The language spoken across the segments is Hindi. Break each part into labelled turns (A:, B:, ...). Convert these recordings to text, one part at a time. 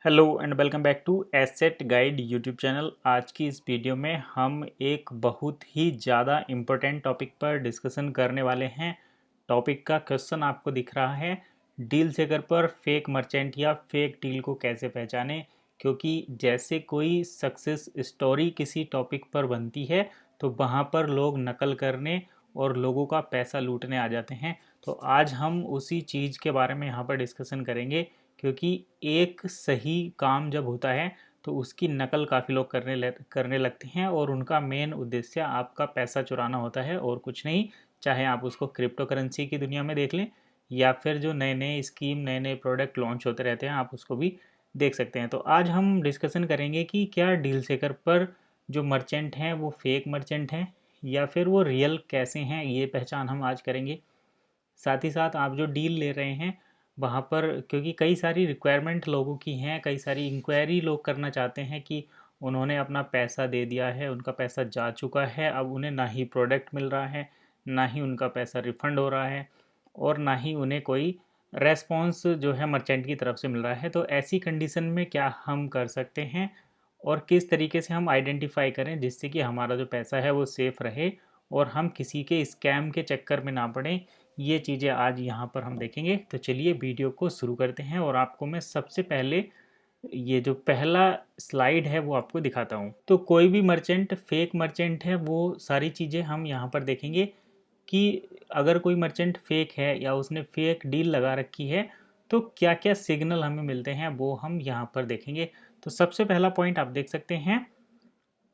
A: Hello and welcome back to Asset Guide YouTube channel. आज की इस वीडियो में हम एक बहुत ही ज़्यादा इम्पोर्टेंट टॉपिक पर डिस्कशन करने वाले हैं। टॉपिक का क्वेश्चन आपको दिख रहा है, डील सेकर पर फेक मर्चेंट या फेक डील को कैसे पहचानें। क्योंकि जैसे कोई सक्सेस स्टोरी किसी टॉपिक पर बनती है तो वहाँ पर लोग नकल करने और लोगों का पैसा लूटने आ जाते हैं। तो आज हम उसी चीज़ के बारे में यहाँ पर डिस्कशन करेंगे, क्योंकि एक सही काम जब होता है तो उसकी नकल काफ़ी लोग करने लगते हैं और उनका मेन उद्देश्य आपका पैसा चुराना होता है और कुछ नहीं। चाहे आप उसको क्रिप्टो करेंसी की दुनिया में देख लें या फिर जो नए नए स्कीम नए नए प्रोडक्ट लॉन्च होते रहते हैं आप उसको भी देख सकते हैं। तो आज हम डिस्कशन करेंगे कि क्या डील सेकर पर जो मर्चेंट हैं वो फेक मर्चेंट हैं या फिर वो रियल कैसे हैं, ये पहचान हम आज करेंगे। साथ ही साथ आप जो डील ले रहे हैं वहाँ पर, क्योंकि कई सारी रिक्वायरमेंट लोगों की हैं, कई सारी इंक्वायरी लोग करना चाहते हैं कि उन्होंने अपना पैसा दे दिया है, उनका पैसा जा चुका है, अब उन्हें ना ही प्रोडक्ट मिल रहा है, ना ही उनका पैसा रिफ़ंड हो रहा है और ना ही उन्हें कोई रेस्पॉन्स जो है मर्चेंट की तरफ से मिल रहा है। तो ऐसी कंडीशन में क्या हम कर सकते हैं और किस तरीके से हम आइडेंटिफाई करें जिससे कि हमारा जो पैसा है वो सेफ़ रहे और हम किसी के स्कैम के चक्कर में ना पड़ें, ये चीज़ें आज यहाँ पर हम देखेंगे। तो चलिए वीडियो को शुरू करते हैं और आपको मैं सबसे पहले ये जो पहला स्लाइड है वो आपको दिखाता हूँ। तो कोई भी मर्चेंट फेक मर्चेंट है वो सारी चीज़ें हम यहाँ पर देखेंगे कि अगर कोई मर्चेंट फेक है या उसने फेक डील लगा रखी है तो क्या क्या सिग्नल हमें मिलते हैं वो हम यहाँ पर देखेंगे। तो सबसे पहला पॉइंट आप देख सकते हैं,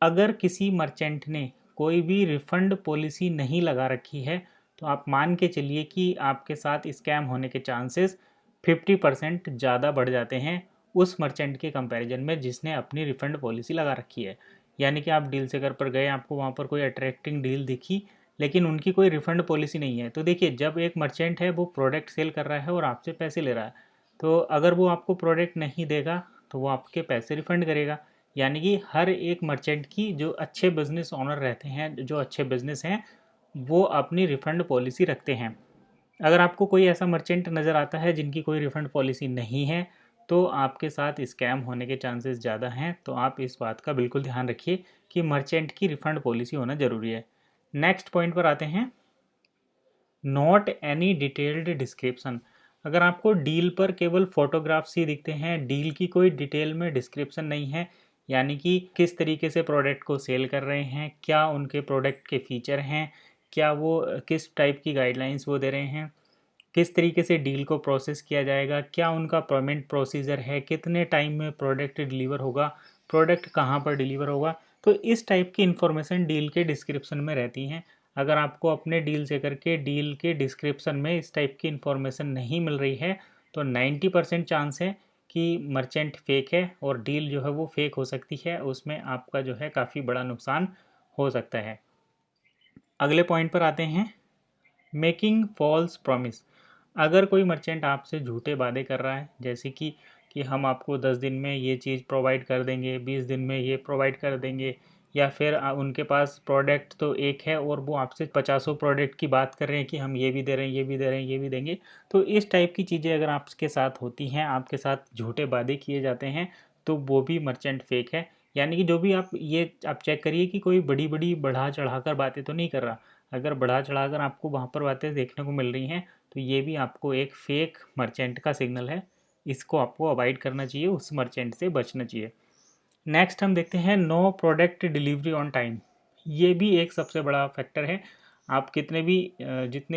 A: अगर किसी मर्चेंट ने कोई भी रिफंड पॉलिसी नहीं लगा रखी है तो आप मान के चलिए कि आपके साथ स्कैम होने के चांसेस 50% ज़्यादा बढ़ जाते हैं उस मर्चेंट के कंपैरिजन में जिसने अपनी रिफंड पॉलिसी लगा रखी है। यानी कि आप डील सेकर पर गए, आपको वहाँ पर कोई अट्रैक्टिंग डील दिखी लेकिन उनकी कोई रिफंड पॉलिसी नहीं है। तो देखिए, जब एक मर्चेंट है वो प्रोडक्ट सेल कर रहा है और आपसे पैसे ले रहा है, तो अगर वो आपको प्रोडक्ट नहीं देगा तो वो आपके पैसे रिफंड करेगा। यानी कि हर एक मर्चेंट की, जो अच्छे बिजनेस ओनर रहते हैं, जो अच्छे बिजनेस हैं, वो अपनी रिफ़ंड पॉलिसी रखते हैं। अगर आपको कोई ऐसा मर्चेंट नज़र आता है जिनकी कोई रिफ़ंड पॉलिसी नहीं है तो आपके साथ स्कैम होने के चांसेस ज़्यादा हैं। तो आप इस बात का बिल्कुल ध्यान रखिए कि मर्चेंट की रिफ़ंड पॉलिसी होना ज़रूरी है। नेक्स्ट पॉइंट पर आते हैं, नॉट एनी डिटेल्ड डिस्क्रिप्शन। अगर आपको डील पर केवल फोटोग्राफ्स ही दिखते हैं, डील की कोई डिटेल में डिस्क्रिप्शन नहीं है, यानी कि किस तरीके से प्रोडक्ट को सेल कर रहे हैं, क्या उनके प्रोडक्ट के फीचर हैं, क्या वो किस टाइप की गाइडलाइंस वो दे रहे हैं, किस तरीके से डील को प्रोसेस किया जाएगा, क्या उनका पेमेंट प्रोसीजर है, कितने टाइम में प्रोडक्ट डिलीवर होगा, प्रोडक्ट कहाँ पर डिलीवर होगा, तो इस टाइप की इन्फॉर्मेशन डील के डिस्क्रिप्शन में रहती हैं। अगर आपको अपने डील से करके डील के डिस्क्रिप्शन में इस टाइप की इन्फॉर्मेशन नहीं मिल रही है तो 90% चांस है कि मर्चेंट फेक है और डील जो है वो फेक हो सकती है, उसमें आपका जो है काफ़ी बड़ा नुकसान हो सकता है। अगले पॉइंट पर आते हैं, मेकिंग फॉल्स प्रॉमिस। अगर कोई मर्चेंट आपसे झूठे वादे कर रहा है, जैसे कि हम आपको 10 दिन में ये चीज़ प्रोवाइड कर देंगे, 20 दिन में ये प्रोवाइड कर देंगे, या फिर उनके पास प्रोडक्ट तो एक है और वो आपसे 50 प्रोडक्ट की बात कर रहे हैं कि हम ये भी दे रहे हैं, ये भी दे रहे हैं, ये भी देंगे। तो इस टाइप की चीज़ें अगर आपके साथ होती हैं, आपके साथ झूठे वादे किए जाते हैं, तो वो भी मर्चेंट फेक है। यानी कि जो भी आप चेक करिए कि कोई बड़ी बड़ी बढ़ा चढ़ा कर बातें तो नहीं कर रहा। अगर बढ़ा चढ़ाकर आपको वहाँ पर बातें देखने को मिल रही हैं तो ये भी आपको एक फेक मर्चेंट का सिग्नल है। इसको आपको अवॉइड करना चाहिए, उस मर्चेंट से बचना चाहिए। नेक्स्ट हम देखते हैं, no product delivery on time. ये भी एक सबसे बड़ा फैक्टर है। आप जितने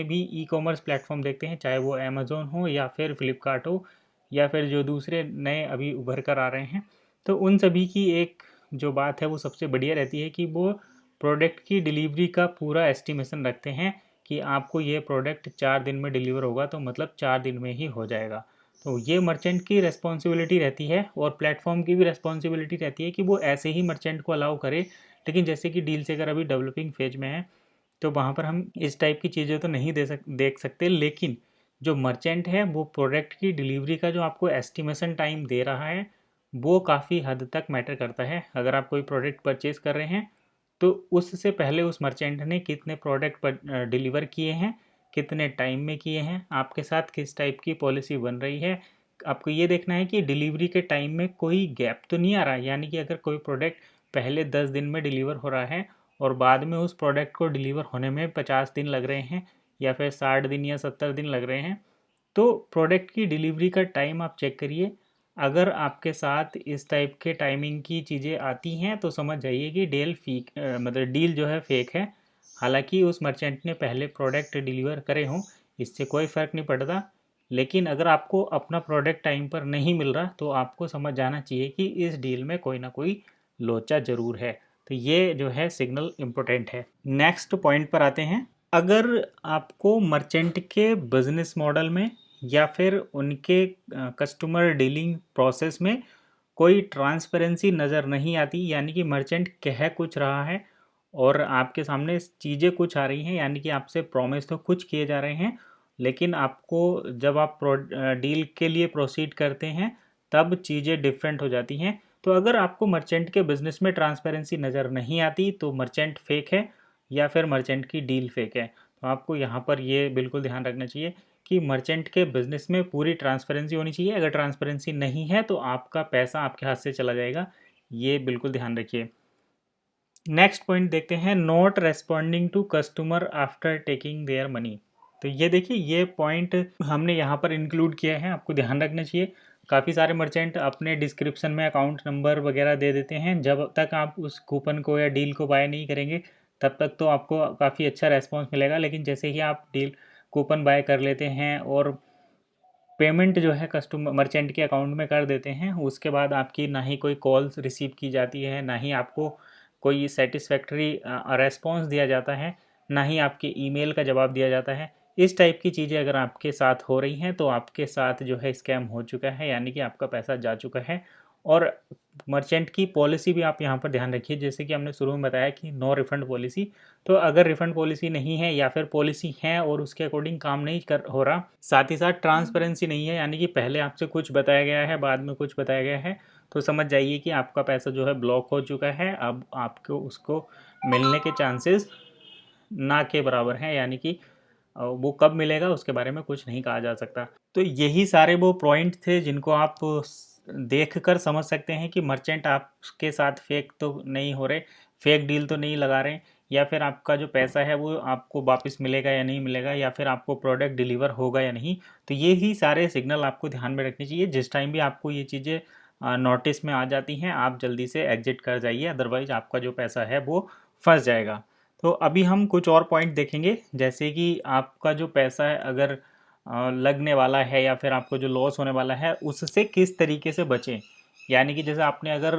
A: भी ई कॉमर्स प्लेटफॉर्म देखते हैं, चाहे वो अमेज़ोन हो या फिर फ्लिपकार्ट हो या फिर जो दूसरे नए अभी उभर कर आ रहे हैं, तो उन सभी की एक जो बात है वो सबसे बढ़िया रहती है कि वो प्रोडक्ट की डिलीवरी का पूरा एस्टिमेशन रखते हैं कि आपको ये प्रोडक्ट 4 दिन में डिलीवर होगा, तो मतलब 4 दिन में ही हो जाएगा। तो ये मर्चेंट की रिस्पॉन्सिबिलिटी रहती है और प्लेटफॉर्म की भी रिस्पॉन्सिबिलिटी रहती है कि वो ऐसे ही मर्चेंट को अलाउ करे। लेकिन जैसे कि डील से अगर अभी डेवलपिंग फेज में है तो वहाँ पर हम इस टाइप की चीज़ें तो नहीं देख सकते, लेकिन जो मर्चेंट है वो प्रोडक्ट की डिलीवरी का जो आपको एस्टिमेशन टाइम दे रहा है वो काफ़ी हद तक मैटर करता है। अगर आप कोई प्रोडक्ट परचेज़ कर रहे हैं तो उससे पहले उस मर्चेंट ने कितने प्रोडक्ट पर डिलीवर किए हैं, कितने टाइम में किए हैं, आपके साथ किस टाइप की पॉलिसी बन रही है, आपको ये देखना है कि डिलीवरी के टाइम में कोई गैप तो नहीं आ रहा है, यानी कि अगर कोई प्रोडक्ट पहले 10 दिन में डिलीवर हो रहा है और बाद में उस प्रोडक्ट को डिलीवर होने में 50 दिन लग रहे हैं या फिर 60 दिन या 70 दिन लग रहे हैं, तो प्रोडक्ट की डिलीवरी का टाइम आप चेक करिए। अगर आपके साथ इस टाइप के टाइमिंग की चीज़ें आती हैं तो समझ जाइए कि मतलब डील जो है फेक है। हालांकि उस मर्चेंट ने पहले प्रोडक्ट डिलीवर करे हों, इससे कोई फ़र्क नहीं पड़ता, लेकिन अगर आपको अपना प्रोडक्ट टाइम पर नहीं मिल रहा तो आपको समझ जाना चाहिए कि इस डील में कोई ना कोई लोचा ज़रूर है। तो ये जो है सिग्नल इम्पोर्टेंट है। नेक्स्ट पॉइंट पर आते हैं। अगर आपको मर्चेंट के बिजनेस मॉडल में या फिर उनके कस्टमर डीलिंग प्रोसेस में कोई ट्रांसपेरेंसी नज़र नहीं आती, यानी कि मर्चेंट कह कुछ रहा है और आपके सामने चीज़ें कुछ आ रही हैं, यानी कि आपसे प्रॉमिस तो कुछ किए जा रहे हैं, लेकिन आपको जब आप डील के लिए प्रोसीड करते हैं तब चीज़ें डिफरेंट हो जाती हैं। तो अगर आपको मर्चेंट के बिज़नेस में ट्रांसपेरेंसी नज़र नहीं आती तो मर्चेंट फेक है या फिर मर्चेंट की डील फेक है। तो आपको यहाँ पर ये बिल्कुल ध्यान रखना चाहिए कि मर्चेंट के बिज़नेस में पूरी ट्रांसपेरेंसी होनी चाहिए। अगर ट्रांसपेरेंसी नहीं है तो आपका पैसा आपके हाथ से चला जाएगा, ये बिल्कुल ध्यान रखिए। नेक्स्ट पॉइंट देखते हैं, not responding to customer after taking their money. तो ये देखिए, ये पॉइंट हमने यहाँ पर इंक्लूड किया है, आपको ध्यान रखना चाहिए। काफ़ी सारे मर्चेंट अपने डिस्क्रिप्शन में अकाउंट नंबर वगैरह दे देते हैं। जब तक आप उस कूपन को या डील को बाय नहीं करेंगे तब तक तो आपको काफ़ी अच्छा रेस्पॉन्स मिलेगा, लेकिन जैसे ही आप डील कूपन बाय कर लेते हैं और पेमेंट जो है कस्टमर मर्चेंट के अकाउंट में कर देते हैं, उसके बाद आपकी ना ही कोई कॉल्स रिसीव की जाती है, ना ही आपको कोई सेटिस्फैक्ट्री रेस्पॉन्स दिया जाता है, ना ही आपके ईमेल का जवाब दिया जाता है। इस टाइप की चीज़ें अगर आपके साथ हो रही हैं तो आपके साथ जो है स्कैम हो चुका है, यानी कि आपका पैसा जा चुका है। और मर्चेंट की पॉलिसी भी आप यहाँ पर ध्यान रखिए, जैसे कि हमने शुरू में बताया कि नो रिफंड पॉलिसी। तो अगर रिफंड पॉलिसी नहीं है या फिर पॉलिसी है और उसके अकॉर्डिंग काम नहीं कर हो रहा, साथ ही साथ ट्रांसपेरेंसी नहीं है, यानी कि पहले आपसे कुछ बताया गया है बाद में कुछ बताया गया है, तो समझ जाइए कि आपका पैसा जो है ब्लॉक हो चुका है। अब आपको उसको मिलने के चांसेस ना के बराबर हैं, यानी कि वो कब मिलेगा उसके बारे में कुछ नहीं कहा जा सकता। तो यही सारे वो पॉइंट थे जिनको आप देख कर समझ सकते हैं कि मर्चेंट आपके साथ फेक तो नहीं हो रहे, फेक डील तो नहीं लगा रहे, या फिर आपका जो पैसा है वो आपको वापस मिलेगा या नहीं मिलेगा, या फिर आपको प्रोडक्ट डिलीवर होगा या नहीं। तो ये ही सारे सिग्नल आपको ध्यान में रखनी चाहिए। जिस टाइम भी आपको ये चीज़ें नोटिस में आ जाती हैं आप जल्दी से एग्जिट कर जाइए, अदरवाइज आपका जो पैसा है वो फंस जाएगा। तो अभी हम कुछ और पॉइंट देखेंगे, जैसे कि आपका जो पैसा है अगर लगने वाला है या फिर आपको जो लॉस होने वाला है उससे किस तरीके से बचें। यानी कि जैसे आपने अगर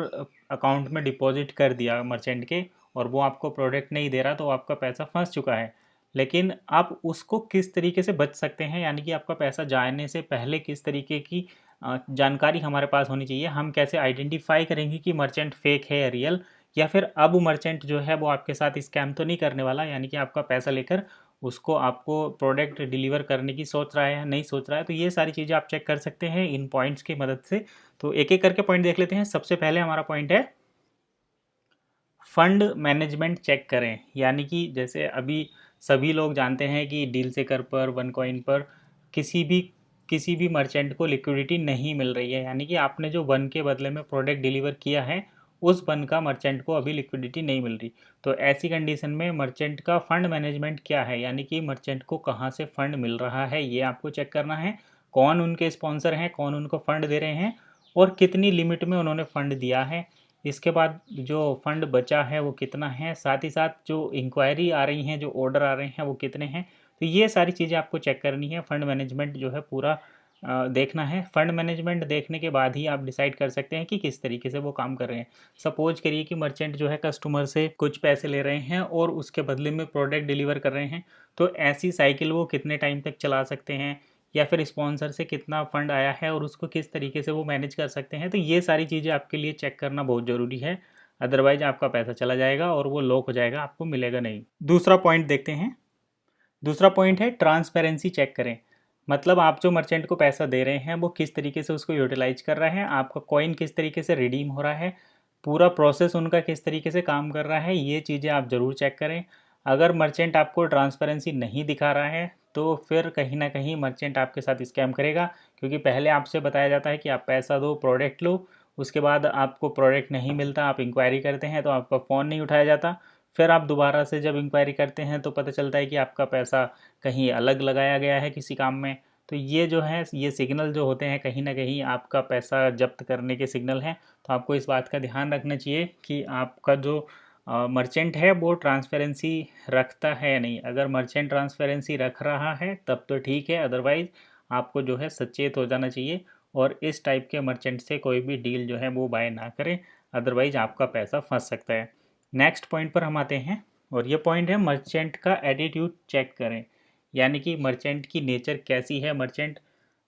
A: अकाउंट में डिपॉजिट कर दिया मर्चेंट के और वो आपको प्रोडक्ट नहीं दे रहा तो आपका पैसा फंस चुका है, लेकिन आप उसको किस तरीके से बच सकते हैं, यानी कि आपका पैसा जाने से पहले किस तरीके की जानकारी हमारे पास होनी चाहिए। हम कैसे आइडेंटिफाई करेंगे कि मर्चेंट फेक है या रियल, या फिर अब मर्चेंट जो है वो आपके साथ स्कैम तो नहीं करने वाला, यानी कि आपका पैसा लेकर उसको आपको प्रोडक्ट डिलीवर करने की सोच रहा है या नहीं सोच रहा है। तो ये सारी चीज़ें आप चेक कर सकते हैं इन पॉइंट्स की मदद से। तो एक एक करके पॉइंट देख लेते हैं। सबसे पहले हमारा पॉइंट है फंड मैनेजमेंट चेक करें, यानी कि जैसे अभी सभी लोग जानते हैं कि डील सेकर पर, वन कॉइन पर किसी भी मर्चेंट को लिक्विडिटी नहीं मिल रही है, यानी कि आपने जो वन के बदले में प्रोडक्ट डिलीवर किया है उस वन का मर्चेंट को अभी लिक्विडिटी नहीं मिल रही। तो ऐसी कंडीशन में मर्चेंट का फंड मैनेजमेंट क्या है, यानी कि मर्चेंट को कहाँ से फंड मिल रहा है ये आपको चेक करना है। कौन उनके स्पॉन्सर हैं, कौन उनको फंड दे रहे हैं और कितनी लिमिट में उन्होंने फंड दिया है। इसके बाद जो फंड बचा है वो कितना है, साथ ही साथ जो इंक्वायरी आ रही हैं, जो ऑर्डर आ रहे हैं वो कितने हैं। तो ये सारी चीज़ें आपको चेक करनी है। फंड मैनेजमेंट जो है पूरा देखना है। फंड मैनेजमेंट देखने के बाद ही आप डिसाइड कर सकते हैं कि किस तरीके से वो काम कर रहे हैं। सपोज करिए कि मर्चेंट जो है कस्टमर से कुछ पैसे ले रहे हैं और उसके बदले में प्रोडक्ट डिलीवर कर रहे हैं, तो ऐसी साइकिल वो कितने टाइम तक चला सकते हैं, या फिर स्पॉन्सर से कितना फंड आया है और उसको किस तरीके से वो मैनेज कर सकते हैं। तो ये सारी चीज़ें आपके लिए चेक करना बहुत ज़रूरी है, अदरवाइज आपका पैसा चला जाएगा और वो लॉक हो जाएगा, आपको मिलेगा नहीं। दूसरा पॉइंट देखते हैं। दूसरा पॉइंट है ट्रांसपेरेंसी चेक करें। मतलब आप जो मर्चेंट को पैसा दे रहे हैं वो किस तरीके से उसको यूटिलाइज कर रहे हैं, आपका कॉइन किस तरीके से रिडीम हो रहा है, पूरा प्रोसेस उनका किस तरीके से काम कर रहा है, ये चीज़ें आप ज़रूर चेक करें। अगर मर्चेंट आपको ट्रांसपेरेंसी नहीं दिखा रहा है तो फिर कहीं ना कहीं मर्चेंट आपके साथ स्कैम करेगा, क्योंकि पहले आपसे बताया जाता है कि आप पैसा दो, प्रोडक्ट लो, उसके बाद आपको प्रोडक्ट नहीं मिलता, आप इंक्वायरी करते हैं तो आपका फ़ोन नहीं उठाया जाता, फिर आप दोबारा से जब इंक्वायरी करते हैं तो पता चलता है कि आपका पैसा कहीं अलग लगाया गया है किसी काम में। तो ये जो है, ये सिग्नल जो होते हैं कहीं ना कहीं आपका पैसा जब्त करने के सिग्नल हैं। तो आपको इस बात का ध्यान रखना चाहिए कि आपका जो मर्चेंट है वो ट्रांसपेरेंसी रखता है या नहीं। अगर मर्चेंट ट्रांसपेरेंसी रख रहा है तब तो ठीक है, अदरवाइज़ आपको जो है सचेत हो जाना चाहिए और इस टाइप के मर्चेंट से कोई भी डील जो है वो बाय ना करें, अदरवाइज़ आपका पैसा फंस सकता है। नेक्स्ट पॉइंट पर हम आते हैं और ये पॉइंट है मर्चेंट का एटीट्यूड चेक करें, यानी कि मर्चेंट की नेचर कैसी है। मर्चेंट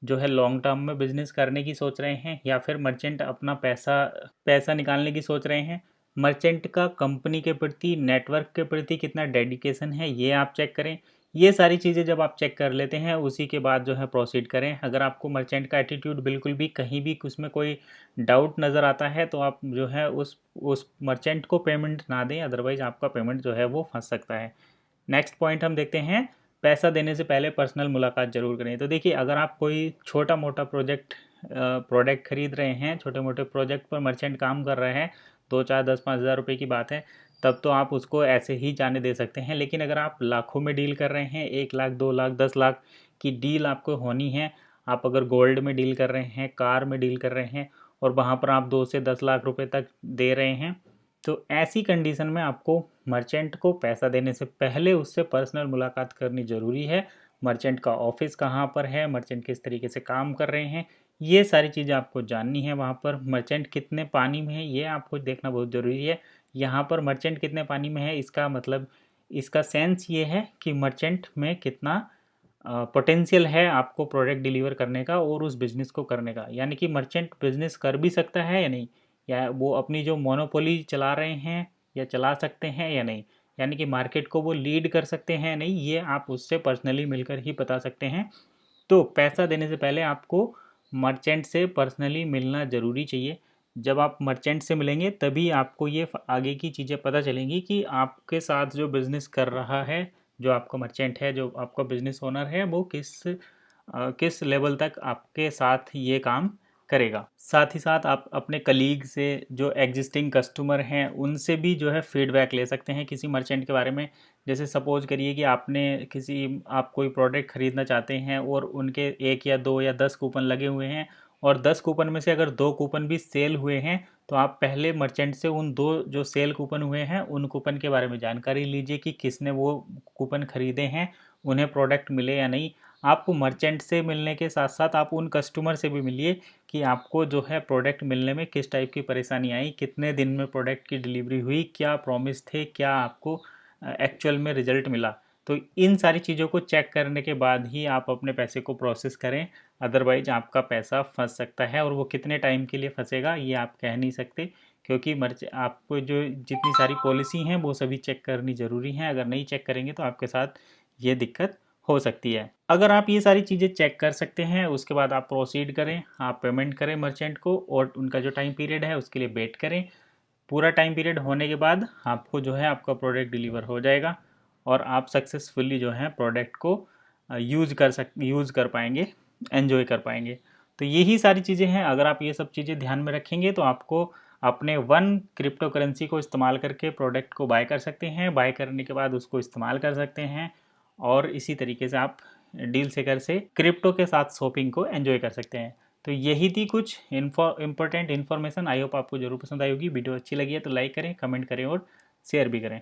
A: जो है लॉन्ग टर्म में बिजनेस करने की सोच रहे हैं या फिर मर्चेंट अपना पैसा पैसा निकालने की सोच रहे हैं। मर्चेंट का कंपनी के प्रति, नेटवर्क के प्रति कितना डेडिकेशन है, ये आप चेक करें। ये सारी चीज़ें जब आप चेक कर लेते हैं उसी के बाद जो है प्रोसीड करें। अगर आपको मर्चेंट का एटीट्यूड बिल्कुल भी कहीं भी उसमें कोई डाउट नज़र आता है तो आप जो है उस मर्चेंट को पेमेंट ना दें, अदरवाइज़ आपका पेमेंट जो है वो फंस सकता है। नेक्स्ट पॉइंट हम देखते हैं, पैसा देने से पहले पर्सनल मुलाकात ज़रूर करें। तो देखिए, अगर आप कोई छोटा मोटा प्रोडक्ट खरीद रहे हैं, छोटे मोटे प्रोजेक्ट पर मर्चेंट काम कर रहे हैं, 2 4 10 5 हज़ार रुपये की बात है, तब तो आप उसको ऐसे ही जाने दे सकते हैं। लेकिन अगर आप लाखों में डील कर रहे हैं, 1 लाख 2 लाख 10 लाख की डील आपको होनी है, आप अगर गोल्ड में डील कर रहे हैं, कार में डील कर रहे हैं और वहाँ पर आप 2 से 10 लाख रुपये तक दे रहे हैं, तो ऐसी कंडीशन में आपको मर्चेंट को पैसा देने से पहले उससे पर्सनल मुलाकात करनी ज़रूरी है। मर्चेंट का ऑफिस कहाँ पर है, मर्चेंट किस तरीके से काम कर रहे हैं, ये सारी चीज़ें आपको जाननी है। वहाँ पर मर्चेंट कितने पानी में है ये आपको देखना बहुत ज़रूरी है। यहाँ पर मर्चेंट कितने पानी में है, इसका मतलब, इसका सेंस ये है कि मर्चेंट में कितना पोटेंशियल है आपको प्रोडक्ट डिलीवर करने का और उस बिज़नेस को करने का। यानी कि मर्चेंट बिज़नेस कर भी सकता है या नहीं, या वो अपनी जो मोनोपोली चला रहे हैं या चला सकते हैं या नहीं, यानी कि मार्केट को वो लीड कर सकते हैं या नहीं, ये आप उससे पर्सनली मिलकर ही बता सकते हैं। तो पैसा देने से पहले आपको मर्चेंट से पर्सनली मिलना ज़रूरी चाहिए। जब आप मर्चेंट से मिलेंगे तभी आपको ये आगे की चीज़ें पता चलेंगी कि आपके साथ जो बिज़नेस कर रहा है, जो आपका मर्चेंट है, जो आपका बिज़नेस ओनर है, वो किस लेवल तक आपके साथ ये काम करेगा। साथ ही साथ आप अपने कलीग से, जो एग्जिस्टिंग कस्टमर हैं, उनसे भी जो है फीडबैक ले सकते हैं किसी मर्चेंट के बारे में। जैसे सपोज करिए कि आप कोई प्रोडक्ट खरीदना चाहते हैं और उनके 1 या 2 या 10 कूपन लगे हुए हैं और 10 कूपन में से अगर 2 कूपन भी सेल हुए हैं, तो आप पहले मर्चेंट से उन 2 जो सेल कूपन हुए हैं उन कूपन के बारे में जानकारी लीजिए कि किसने वो कूपन खरीदे हैं, उन्हें प्रोडक्ट मिले या नहीं। आप मर्चेंट से मिलने के साथ साथ आप उन कस्टमर से भी मिलिए कि आपको जो है प्रोडक्ट मिलने में किस टाइप की परेशानी आई, कितने दिन में प्रोडक्ट की डिलीवरी हुई, क्या प्रॉमिस थे, क्या आपको एक्चुअल में रिजल्ट मिला। तो इन सारी चीज़ों को चेक करने के बाद ही आप अपने पैसे को प्रोसेस करें, अदरवाइज आपका पैसा फंस सकता है। और वो कितने टाइम के लिए फंसेगा ये आप कह नहीं सकते, क्योंकि आपको जो जितनी सारी पॉलिसी हैं वो सभी चेक करनी ज़रूरी हैं। अगर नहीं चेक करेंगे तो आपके साथ ये दिक्कत हो सकती है। अगर आप ये सारी चीज़ें चेक कर सकते हैं, उसके बाद आप प्रोसीड करें, आप पेमेंट करें मर्चेंट को और उनका जो टाइम पीरियड है उसके लिए वेट करें। पूरा टाइम पीरियड होने के बाद आपको जो है आपका प्रोडक्ट डिलीवर हो जाएगा और आप सक्सेसफुली जो है प्रोडक्ट को यूज़ कर पाएंगे, एंजॉय कर पाएंगे। तो यही सारी चीज़ें हैं। अगर आप ये सब चीज़ें ध्यान में रखेंगे तो आपको अपने वन क्रिप्टो करेंसी को इस्तेमाल करके प्रोडक्ट को बाय कर सकते हैं, बाय करने के बाद उसको इस्तेमाल कर सकते हैं और इसी तरीके से आप डील सेकर से क्रिप्टो के साथ शॉपिंग को एंजॉय कर सकते हैं। तो यही थी कुछ इंपॉर्टेंट इन्फॉर्मेशन। आई होप आपको जरूर पसंद आई होगी। वीडियो अच्छी लगी है तो लाइक करें, कमेंट करें और शेयर भी करें।